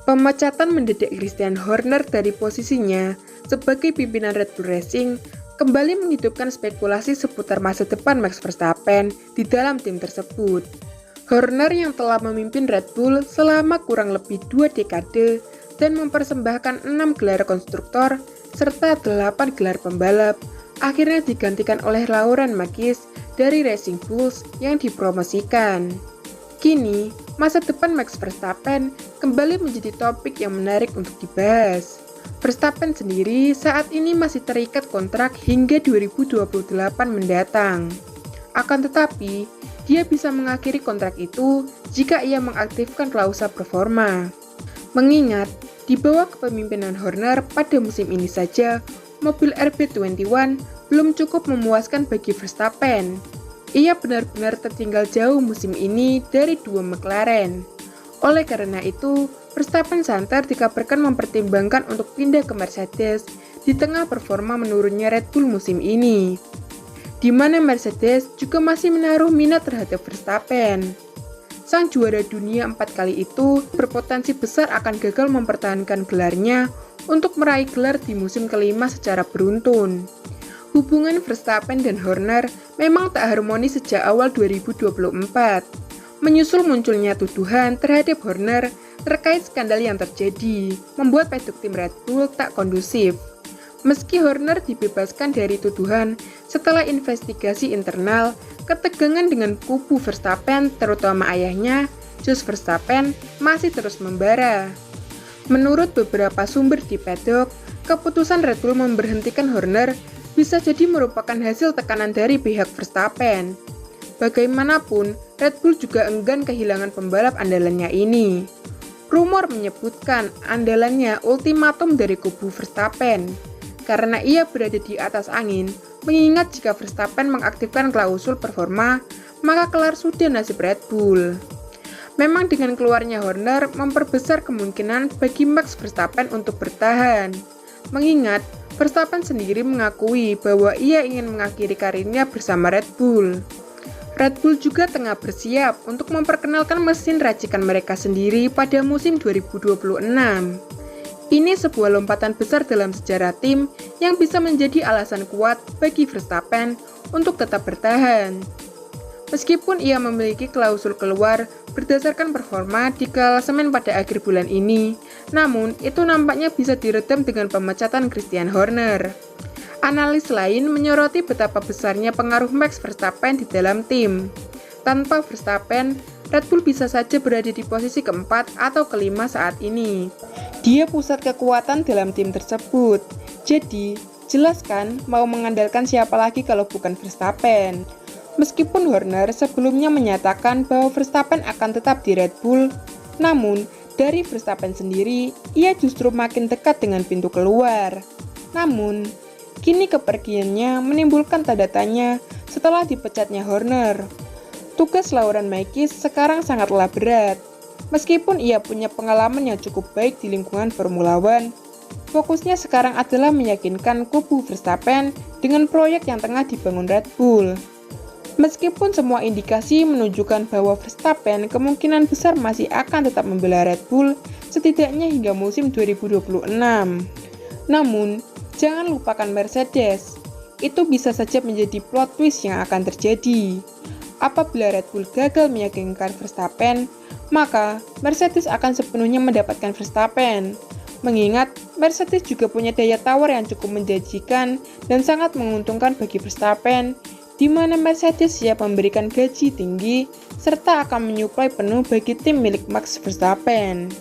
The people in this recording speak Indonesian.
Pemecatan mendadak Christian Horner dari posisinya sebagai pimpinan Red Bull Racing kembali menghidupkan spekulasi seputar masa depan Max Verstappen di dalam tim tersebut. Horner yang telah memimpin Red Bull selama kurang lebih 2 dekade dan mempersembahkan 6 gelar konstruktor serta 8 gelar pembalap, akhirnya digantikan oleh Laurent Marquez dari Racing Bulls yang dipromosikan. Kini, masa depan Max Verstappen kembali menjadi topik yang menarik untuk dibahas. Verstappen sendiri saat ini masih terikat kontrak hingga 2028 mendatang. Akan tetapi, dia bisa mengakhiri kontrak itu jika ia mengaktifkan klausa performa. Mengingat, di bawah kepemimpinan Horner pada musim ini saja, mobil RB21 belum cukup memuaskan bagi Verstappen. Ia benar-benar tertinggal jauh musim ini dari 2 McLaren. Oleh karena itu, Verstappen santer dikabarkan mempertimbangkan untuk pindah ke Mercedes di tengah performa menurunnya Red Bull musim ini, di mana Mercedes juga masih menaruh minat terhadap Verstappen. Sang juara dunia 4 kali itu berpotensi besar akan gagal mempertahankan gelarnya untuk meraih gelar di musim kelima secara beruntun. Hubungan Verstappen dan Horner memang tak harmonis sejak awal 2024. Menyusul munculnya tuduhan terhadap Horner terkait skandal yang terjadi, membuat paddock tim Red Bull tak kondusif. Meski Horner dibebaskan dari tuduhan setelah investigasi internal, ketegangan dengan kubu Verstappen, terutama ayahnya, Jos Verstappen, masih terus membara. Menurut beberapa sumber di paddock, keputusan Red Bull memberhentikan Horner bisa jadi merupakan hasil tekanan dari pihak Verstappen. Bagaimanapun, Red Bull juga enggan kehilangan pembalap andalannya ini. Rumor menyebutkan andalannya ultimatum dari kubu Verstappen, karena ia berada di atas angin, mengingat jika Verstappen mengaktifkan klausul performa, maka kelar sudah nasib Red Bull. Memang dengan keluarnya Horner memperbesar kemungkinan bagi Max Verstappen untuk bertahan, mengingat Verstappen sendiri mengakui bahwa ia ingin mengakhiri karirnya bersama Red Bull. Red Bull juga tengah bersiap untuk memperkenalkan mesin racikan mereka sendiri pada musim 2026. Ini sebuah lompatan besar dalam sejarah tim yang bisa menjadi alasan kuat bagi Verstappen untuk tetap bertahan. Meskipun ia memiliki klausul keluar berdasarkan performa di klasemen pada akhir bulan ini, namun itu nampaknya bisa diredam dengan pemecatan Christian Horner. Analis lain menyoroti betapa besarnya pengaruh Max Verstappen di dalam tim. Tanpa Verstappen, Red Bull bisa saja berada di posisi keempat atau kelima saat ini. Dia pusat kekuatan dalam tim tersebut. Jadi, jelas kan mau mengandalkan siapa lagi kalau bukan Verstappen. Meskipun Horner sebelumnya menyatakan bahwa Verstappen akan tetap di Red Bull, namun dari Verstappen sendiri, ia justru makin dekat dengan pintu keluar. Namun, kini kepergiannya menimbulkan tanda tanya setelah dipecatnya Horner. Tugas Laurent Marquez sekarang sangatlah berat. Meskipun ia punya pengalaman yang cukup baik di lingkungan Formula One, fokusnya sekarang adalah meyakinkan kubu Verstappen dengan proyek yang tengah dibangun Red Bull. Meskipun semua indikasi menunjukkan bahwa Verstappen kemungkinan besar masih akan tetap membela Red Bull setidaknya hingga musim 2026. Namun, jangan lupakan Mercedes. Itu bisa saja menjadi plot twist yang akan terjadi. Apabila Red Bull gagal meyakinkan Verstappen, maka Mercedes akan sepenuhnya mendapatkan Verstappen. Mengingat Mercedes juga punya daya tawar yang cukup menjanjikan dan sangat menguntungkan bagi Verstappen, di mana Mercedes siap memberikan gaji tinggi serta akan menyuplai penuh bagi tim milik Max Verstappen.